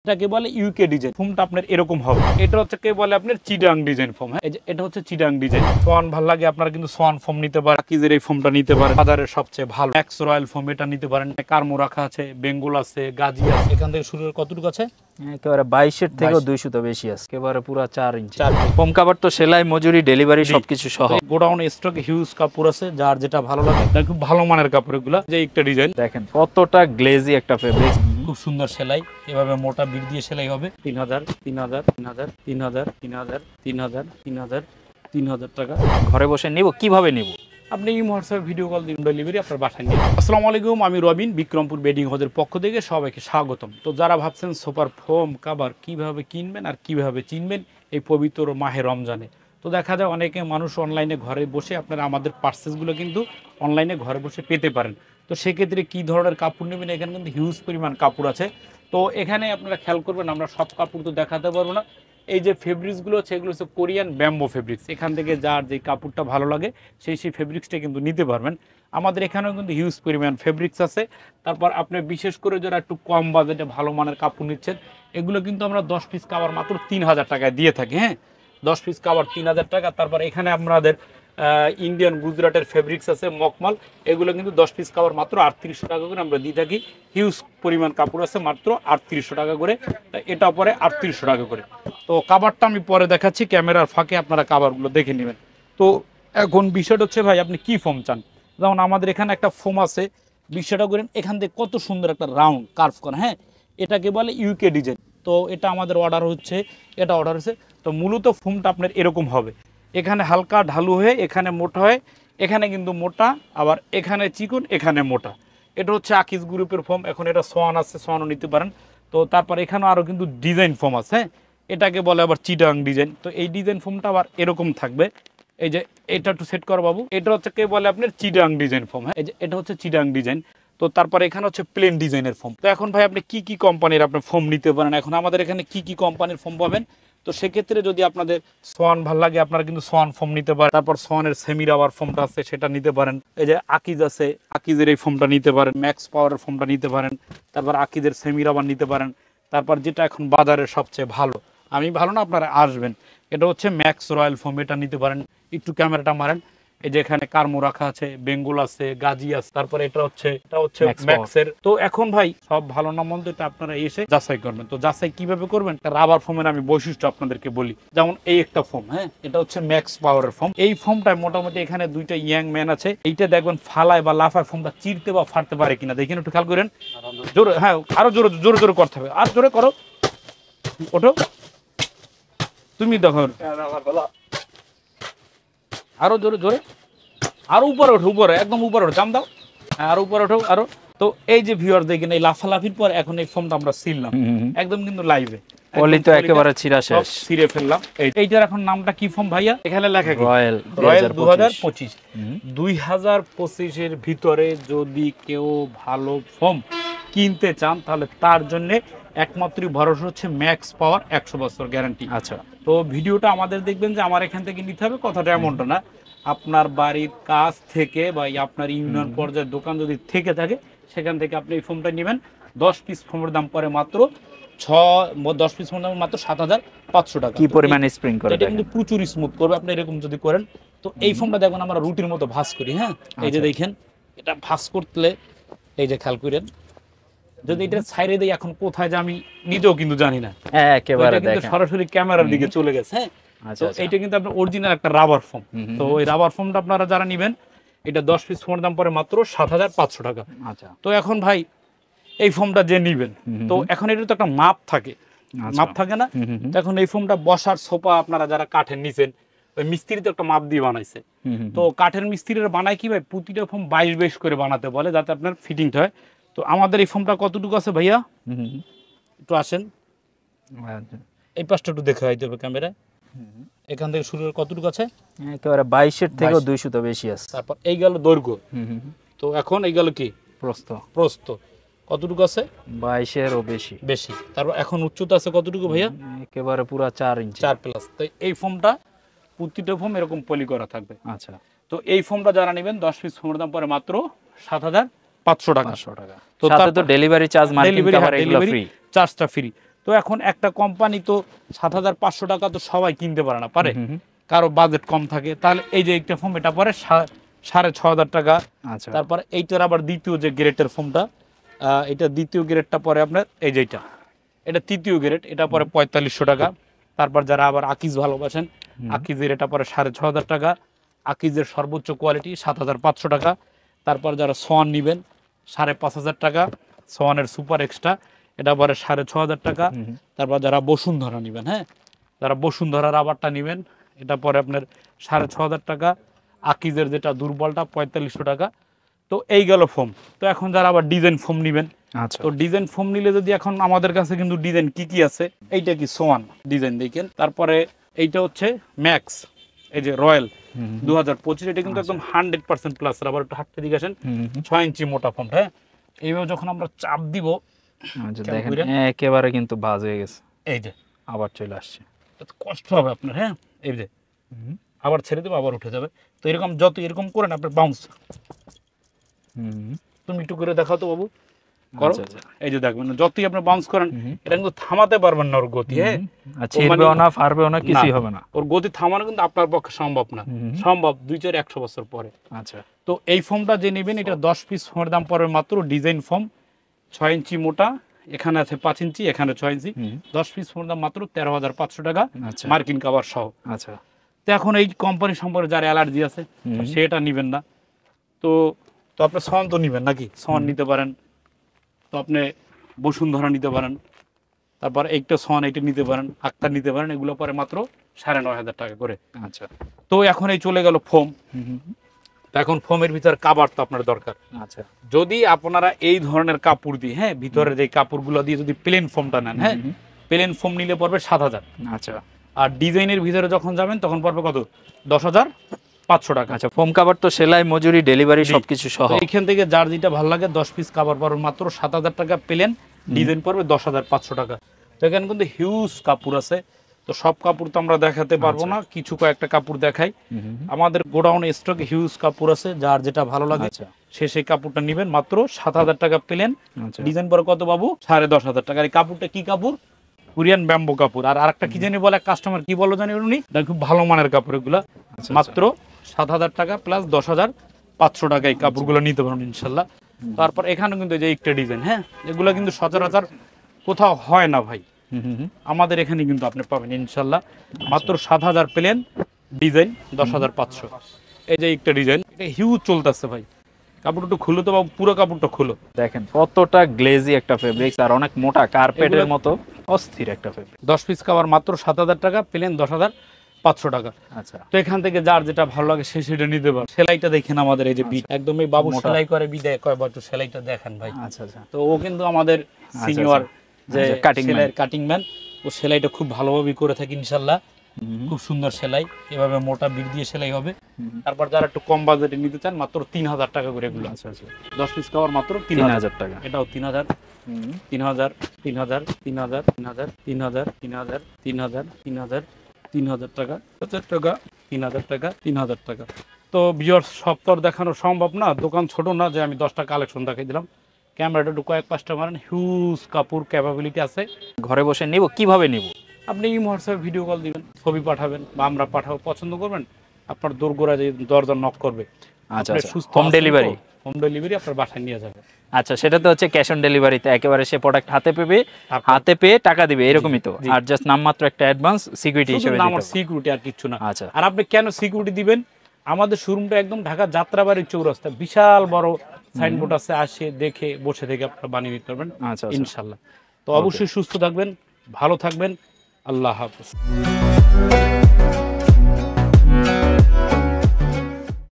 এটাকে বলে UK design ফোমটা আপনার এরকম হবে। এটা হচ্ছে কে বলে আপনার চিটাং ডিজাইন ফোম। হ্যাঁ, এটা হচ্ছে চিটাং ডিজাইন। সোয়ান ভালো লাগে আপনারা কিন্তু সোয়ান ফোম নিতে পারেন, আকিজের এই ফোমটা নিতে পারেন, বাজারের সবচেয়ে ভালো ম্যাক্স রয়্যাল ফোম এটা নিতে পারেন। কার্মো রাখা আছে, বেঙ্গল আছে, গাজি আছে। এখান থেকে শুরু করে কতটুকু আছে? একেবারে 22-এর থেকেও 200 তো বেশি আছে, একেবারে পুরো 4 ইঞ্চি। 4 ফোম কাভার তো সেলাই মজুরি ডেলিভারি সবকিছু সহ। গোডাউনে স্টকে হিউজ কাপড় আছে, যার যেটা ভালো লাগে। খুব ভালো মানের কাপড় এগুলো। যে একটা ডিজাইন দেখেন কতটা গ্লেজি একটা ফেব্রিক, খুব সুন্দর সেলাই, এভাবে মোটা বিট দিয়ে সেলাই হবে। 3000 3000 3000 3000 3000 3000 3000 3000 টাকা। ঘরে বসে নিব, কিভাবে নিব? আপনি এই হোয়াটসঅ্যাপ ভিডিও কল দিন, ডেলিভারি আপনার বাসায় নিয়ে। আসসালামু আলাইকুম, আমি রবিন, বিক্রমপুর বেডিং হাউসের পক্ষ থেকে সবাইকে স্বাগতম। তো যারা ভাবছেন সোফার ফোম কাভার কিভাবে কিনবেন আর কিভাবে চিনবেন এই পবিত্র মাহে রমজানে, তো দেখা যায় অনেকে মানুষ অনলাইনে ঘরে বসে আপনারা আমাদের পার্সেসগুলো কিন্তু অনলাইনে ঘরে বসে পেতে পারেন। তো সেক্ষেত্রে কী ধরনের কাপড় নেবেন, এখানে কিন্তু হিউজ পরিমাণ কাপড় আছে। তো এখানে আপনারা খেয়াল করবেন, আমরা সব কাপড় তো দেখাতে পারবো না। এই যে ফেব্রিক্সগুলো হচ্ছে, এগুলো হচ্ছে কোরিয়ান ব্যাম্বো ফেব্রিক্স। এখান থেকে যার যে কাপড়টা ভালো লাগে সেই ফেব্রিক্সটা কিন্তু নিতে পারবেন। আমাদের এখানেও কিন্তু হিউজ পরিমাণ ফেব্রিক্স আছে। তারপর আপনি বিশেষ করে যারা একটু কম বাজেটে ভালো মানের কাপড় নিচ্ছেন, এগুলো কিন্তু আমরা 10 পিস কাভার মাত্র 3000 টাকায় দিয়ে থাকি। হ্যাঁ, 10 পিস কাভার 3000 টাকা। তারপর এখানে আমাদের ইন্ডিয়ান গুজরাটের ফেব্রিক্স আছে, মকমাল, এগুলো কিন্তু 10 পিস কাভার মাত্র 3800 টাকা করে আমরা দিয়ে থাকি। হিউজ পরিমাণ কাপড় আছে, মাত্র 3800 টাকা করে। এটা পরে 3800 টাকা করে। তো কাভারটা আমি পরে দেখাচ্ছি, ক্যামেরার ফাঁকে আপনারা কাভারগুলো দেখে নেবেন। তো এখন বিষয়টা হচ্ছে ভাই, আপনি কি ফোম চান? যেমন আমাদের এখানে একটা ফোম আছে, বিষয়টা করেন এখান থেকে কত সুন্দর একটা রাউন্ড কার্ভ করা। হ্যাঁ, এটাকে বলে ইউকে ডিজাইন। তো এটা আমাদের অর্ডার হচ্ছে, এটা অর্ডার হচ্ছে। তো মূলত ফোমটা আপনার এরকম হবে, এখানে হালকা ঢালু হয়ে এখানে মোটা হয়, এখানে কিন্তু মোটা, আবার এখানে চিকন, এখানে মোটা। এটা হচ্ছে আকিজ গ্রুপের ফোম। এখন এটা সোয়ান আছে, সোয়ানও নিতে পারেন। তো তারপর এখানেও আরও কিন্তু ডিজাইন ফোম আছে। হ্যাঁ, এটাকে বলে আবার চিটাং ডিজাইন। তো এই ডিজাইন ফোমটা আবার এরকম থাকবে। এই যে এটা একটু সেট করো বাবু, এটা হচ্ছে কে বলে আপনার চিটাং ডিজাইন ফোম। হ্যাঁ, এই যে এটা হচ্ছে চিটাং ডিজাইন। তো তারপর এখানে হচ্ছে প্লেন ডিজাইনের ফোম। তো এখন ভাই আপনি কি কি কোম্পানির আপনার ফোম নিতে পারেন? এখন আমাদের এখানে কি কি কোম্পানির ফোম পাবেন? তো সেক্ষেত্রে যদি আপনাদের সোয়ান ভাল লাগে, আপনারা কিন্তু সোয়ান ফোম নিতে পারেন। তারপর সোয়ানের সেমি রাবার ফোমটা আছে, সেটা নিতে পারেন। এই যে আকিজ আছে, আকিজের এই ফোমটা নিতে পারেন। ম্যাক্স পাওয়ারের ফোমটা নিতে পারেন। তারপর আকিজের সেমি রাবার নিতে পারেন। তারপর যেটা এখন বাজারে সবচেয়ে ভালো, আমি ভালো না, আপনারা আসবেন, এটা হচ্ছে ম্যাক্স রয়্যাল ফোম, এটা নিতে পারেন। একটু ক্যামেরাটা মারেন। এই যে এখানে কার্মো রাখা আছে, বেঙ্গল আছে, গাজি আছে। তারপরে এটা হচ্ছে ম্যাক্সের। তো এখন ভাই সব ভালো না মন্দ এটা আপনারা এসে যাচাই করবেন। তো যাচাই কিভাবে করবেন? রাবার ফোমের আমি বৈশিষ্ট্য আপনাদেরকে বলি। যেমন এই একটা ফোম, হ্যাঁ, এটা হচ্ছে ম্যাক্স পাওয়ারের ফোম। এই ফোমটায় মোটামুটি এখানে দুইটা ইয়াং ম্যান আছে। এইটা দেখবেন ফালায় বা লাফায় ফোমটা চিরতে বা ফাটতে পারে কিনা দেখেন, একটু খেয়াল করেন। জোরে, হ্যাঁ, আরো জোরে জোরে জোরে করতে হবে, আর জোরে করো, ওঠো, তুমি দেখো, আরো জোরে জোরে, আরো উপরে ওঠো, উপরে একদম উপরে ওঠো, জাম দাও, আরো উপরে ওঠো আরো। তো এই যে ভিউয়ার দেখেন, এই লাফালাফির পর এখন এই ফোমটা আমরা ছিললাম একদম কিন্তু লাইভে, পলি তো একেবারে ছিঁড়া শেষ, ছিঁড়ে ফেললাম। এইটার এখন নামটা কি ফোম ভাইয়া? এখানে লেখা কি? রয়্যাল 2025। 2025 এর ভিতরে যদি কেউ ভালো ফোম কিনতে চান, তাহলে তার জন্য একমাত্রই ভরসা হচ্ছে ম্যাক্স পাওয়ার, 100 বছর গ্যারান্টি। আচ্ছা, তো ভিডিওটা আমাদের দেখবেন যে আমার এখান থেকে নিতে হবে, কথাটা এমনটা না। আপনার বাড়ির কাছ থেকে বা আপনার ইউনিয়ন পর্যায়ের দোকান যদি থেকে থাকে, সেখান থেকে আপনি এই ফোমটা নেবেন। 10 পিস ফোমের দাম পরে মাত্র 10 পিস ফোমের দাম মাত্র 7500 টাকা। কি পরিমাণ স্প্রিং করে, এটা কিন্তু প্রচুর স্মুথ করবে আপনি এরকম যদি করেন। তো এই ফোমটা দেখবেন আমরা রুটির মতো ভাঁজ করি। হ্যাঁ, এই যে দেখেন, এটা ভাঁজ করতে, এই যে খেয়াল করেন, যদি এটা ছাইরে দেই এখন কোথায় যে আমি নিজেও কিন্তু জানি না। একেবারে কিন্তু সরাসরি ক্যামেরার দিকে চলে গেছে। হ্যাঁ, আচ্ছা, এইটা কিন্তু আপনার অরিজিনাল একটা রাবার ফোম। তো ওই রাবার ফোমটা আপনারা যারা নেবেন, এটা 10 পিস ফোমের দাম পরে মাত্র 7500 টাকা। আচ্ছা, তো এখন ভাই এই ফোমটা যে নিবেন, তো এখন এটা তো একটা মাপ থাকে, মাপ থাকে না? তো এখন এই ফোমটা বসার সোফা আপনারা যারা কাঠের নিছেন, ওই মিস্ত্রি তো একটা মাপ দিয়ে বানাইছে। তো কাঠের মিস্ত্রিরা বানায় কি ভাই, প্রতিটা ফোম 22 করে বানাতে বলে, যাতে আপনার ফিটিংটা হয়। তো আমাদের এই ফোমটা কতটুকু আছে ভাইয়া? একটু আসেন, এই পাশটা একটু দেখা হইতে হবে ক্যামেরায়। এখান থেকে শুরু করে কতটুকু আছে? একেবারে 22-এর থেকেও 200 তো বেশি আছে। তারপর এই গেল দৈর্ঘ্য। তো এখন এই গেল কি প্রস্থ, প্রস্থ কতটুকু আছে? 22-এরও বেশি বেশি। তারপর এখন উচ্চতা আছে কতটুকু ভাইয়া? একেবারে পুরো 4 ইঞ্চি, 4 প্লাস। তো এই ফোমটা প্রতিটা ফোম এরকম পলি করা থাকবে। আচ্ছা, তো এই ফোমটা যারা নেবেন 10 পিস ফোমের দাম পরে মাত্র 7500 টাকা। 500 টাকা। তো তাতে তো ডেলিভারি চার্জ, মার্কিং কভার, এগুলো ফ্রি, চার্জটা ফ্রি। তো এখন একটা কোম্পানি তো 7,500 টাকা তো সবাই কিনতে পারে না, পারে? কারো বাজেট কম থাকে, তাহলে এই যে একটা ফোম এটা পরে 6,500 টাকা। আচ্ছা, তারপরে এইটার আবার দ্বিতীয় যে গ্রেডের ফোমটা, এটা দ্বিতীয় গ্রেডটা পরে আপনার এই যে এটা তৃতীয় গ্রেড, এটা পরে 4500 টাকা। তারপর যারা আবার আকিজ ভালোবাসেন, আকিজের এটা পরে 6,500 টাকা। আকিজের সর্বোচ্চ কোয়ালিটি 7,500 টাকা। তারপর যারা সোয়ান নেবেন 5,500 টাকা, সোয়ানের সুপার এক্সট্রা এটা পরে 6,500 টাকা। তারপর যারা বসুন্ধরা নেবেন, হ্যাঁ, যারা বসুন্ধরা রাবারটা নেবেন এটা পরে আপনার 6,500 টাকা। আকিজের যেটা দুর্বলটা 4500 টাকা। তো এই গেল ফোম। তো এখন যারা আবার ডিজাইন ফোম নেবেন, আচ্ছা, তো ডিজাইন ফোম নিলে যদি এখন আমাদের কাছে কিন্তু ডিজাইন কি কি আছে, এইটা কি সোয়ান ডিজাইন দেখেন। তারপরে এইটা হচ্ছে ম্যাক্স, এই যে রয়্যাল 2025, এটা কিন্তু একদম 100% প্লাস রাবার। একটু হাঁটতে দিকে আসেন, 6 ইঞ্চি মোটা ফোম, হ্যাঁ। এইভাবে যখন আমরা চাপ দিব, আচ্ছা, দেখেন একেবারে কিন্তু ভাঁজ হয়ে গেছে, এই যে আবার চলে আসছে। এত কষ্ট হবে আপনার, হ্যাঁ, এই যে আবার ছেড়ে দেবো আবার উঠে যাবে। তো এরকম যত এরকম করেন আপনার বাউন্স, তুমি একটু করে দেখাও তো বাবু, করো। এই যে দেখবেন যতই আপনি বাউন্স করেন এটা কিন্তু থামাতে পারবেন না ওর গতি, হ্যাঁ, ছিড়বেও না, ফাড়বেও না, কিছুই হবে না। ওর গতি থামানো কিন্তু আপনার পক্ষে সম্ভব না, সম্ভব 2-4-100 বছর পরে। আচ্ছা, তো এই ফোমটা যে নেবেন, এটা 10 পিস ফোমের দাম পড়বে মাত্র ডিজাইন ফোম, 6 ইঞ্চি মোটা, এখানে আছে 5 ইঞ্চি, এখানে 6 ইঞ্চি, 10 পিস ফোমের দাম মাত্র 13,500 টাকা, মার্কিন কাভার সহ। আচ্ছা, তো এখন এই কোম্পানি সম্পর্কে যার অ্যালার্জি আছে সে এটা নেবেন না। তো তো আপনি সন তো নেবেন নাকি, সন নিতে পারেন, তো আপনি বসুন্ধরা নিতে পারেন, তারপর একটা সন এইটা নিতে পারেন, আক্তার নিতে পারেন, এগুলো পরে মাত্র 9,500 টাকা করে। আচ্ছা, তো এখন এই চলে গেল ফোম। তো এখন ফোমের ভিতর কাভার তো আপনার দরকার। আচ্ছা, যদি আপনারা এই ধরনের কাপড় দিয়ে, হ্যাঁ, ভিতরের যে কাপড়গুলো দিয়ে যদি প্লেন ফোমটা নেন, হ্যাঁ, প্লেন ফোম নিলে পড়বে 7,000। আচ্ছা, আর ডিজাইনের ভিতরে যখন যাবেন তখন পড়বে কত, 10,500 টাকা। আচ্ছা, ফোম কাভার তো সেলাই, মজুরি, ডেলিভারি সবকিছু সহ। তো এইখান থেকে যার যেটা ভালো লাগে 10 পিস কাভার পড়বে মাত্র 7,000 টাকা, প্লেন ডিজাইন পড়বে 10,500 টাকা। তো এখানে কিন্তু হিউজ কাপড় আছে। তো সব কাপড় তো আমরা দেখাতে পারবো না, কিছু কয়েকটা কাপড় দেখাই। আমাদের গোডাউনে স্টকে হিউজ কাপড় আছে, যার যেটা ভালো লাগে সে সেই কাপড়টা নেবেন। মাত্র 7,000 টাকা প্লেন, ডিজাইন পরে কত বাবু, 10,500 টাকা। এই কাপড়টা কি কাপড়, কোরিয়ান ব্যাম্বো কাপড়। আর আরেকটা কি জানি বলে কাস্টমার, কি বলো জানি উনি, খুব ভালো মানের কাপড় এগুলা। মাত্র 7,000 টাকা প্লাস 10,500 টাকা এই কাপড়গুলো নিতে পারেন ইনশাল্লাহ। তারপর এখানে কিন্তু যে একটা ডিজাইন, হ্যাঁ, এগুলো কিন্তু সচরাচর কোথাও হয় না ভাই, আমাদের এখানে কিন্তু আপনি পাবেন ইনশাল্লাহ। মাত্র 7,000 প্লেন, ডিজাইন 10,500। এই যে একটা ডিজাইন, এটা হিউজ চলতেছে ভাই। কাপড়টা একটু খুলো তো বাবু, পুরো কাপড়টা খুলো, দেখেন কতটা গ্লেজি একটা ফেব্রিক্স, আর অনেক মোটা, কার্পেটের মতো অস্থির একটা ফেব্রিক। 10 পিস কাভার মাত্র 7,000 টাকা, প্লেন 10,500 টাকা। আচ্ছা, তো এখান থেকে যার যেটা ভালো লাগে সে সেটা নিতে পারে। সেলাইটা দেখেন আমাদের, এই যে বিট একদম, এই বাবু সেলাই করে বিদায় কয়বার, তো সেলাইটা দেখেন ভাই। আচ্ছা, আচ্ছা, তো ও কিন্তু আমাদের সিনিয়র যে সেলাইয়ের কাটিং ম্যান, ও সেলাইটা খুব ভালোভাবে করে থাকে ইনশাল্লাহ। খুব সুন্দর সেলাই, এভাবে মোটা বিট দিয়ে সেলাই হবে। তারপর যারা একটু কম বাজেটে নিতে চান মাত্র 3,000 টাকা করে এগুলো। আচ্ছা, আচ্ছা, 10 পিস কাভার মাত্র 3,000 টাকা। এটাও 3,000, 3,000, 3,000, 3,000, 3,000, 3,000, 3,000, 3,000, 3,000, 3,000 টাকা, 1,000 টাকা, 3,000 টাকা, 3,000 টাকা। তো ভিউয়ার্স সব তো আর দেখানো সম্ভব না, দোকান ছোট না যে আমি 10টা কালেকশন দেখাই দিলাম। ক্যামেরাটা একটু কয়েক 5টা মারেন, হিউজ কাপড় ক্যাপাবিলিটি আছে। ঘরে বসে নিব, কিভাবে নিব? আপনি এই হোয়াটসঅ্যাপে ভিডিও কল দিবেন, ছবি পাঠাবেন বা আমরা পাঠাবো, পছন্দ করবেন, আপনার দোরগোড়ায় যে দরজা নক করবে। আচ্ছা, হোম ডেলিভারি, হোম ডেলিভারি আপনার বাসায় নিয়ে যাবে। আচ্ছা, সেটা তো হচ্ছে ক্যাশ অন ডেলিভারিতে, একেবারে সে প্রোডাক্ট হাতে পেয়ে টাকা দিবে, এরকমই তো? আর জাস্ট নামমাত্র একটা অ্যাডভান্স সিকিউরিটি হিসেবে দিতে হবে। আমার সিকিউরিটি আর কিছু না। আচ্ছা, আর আপনি কেন সিকিউরিটি দিবেন, আমাদের শোরুমটা একদম ঢাকা যাত্রাবাড়ি চৌরাস্তা, বিশাল বড় সাইনবোর্ড আছে, আসে দেখে বসে থেকে আপনারা বানিয়ে নিতে পারবেন ইনশাল্লাহ। তো অবশ্যই সুস্থ থাকবেন, ভালো থাকবেন, আল্লাহ হাফেজ।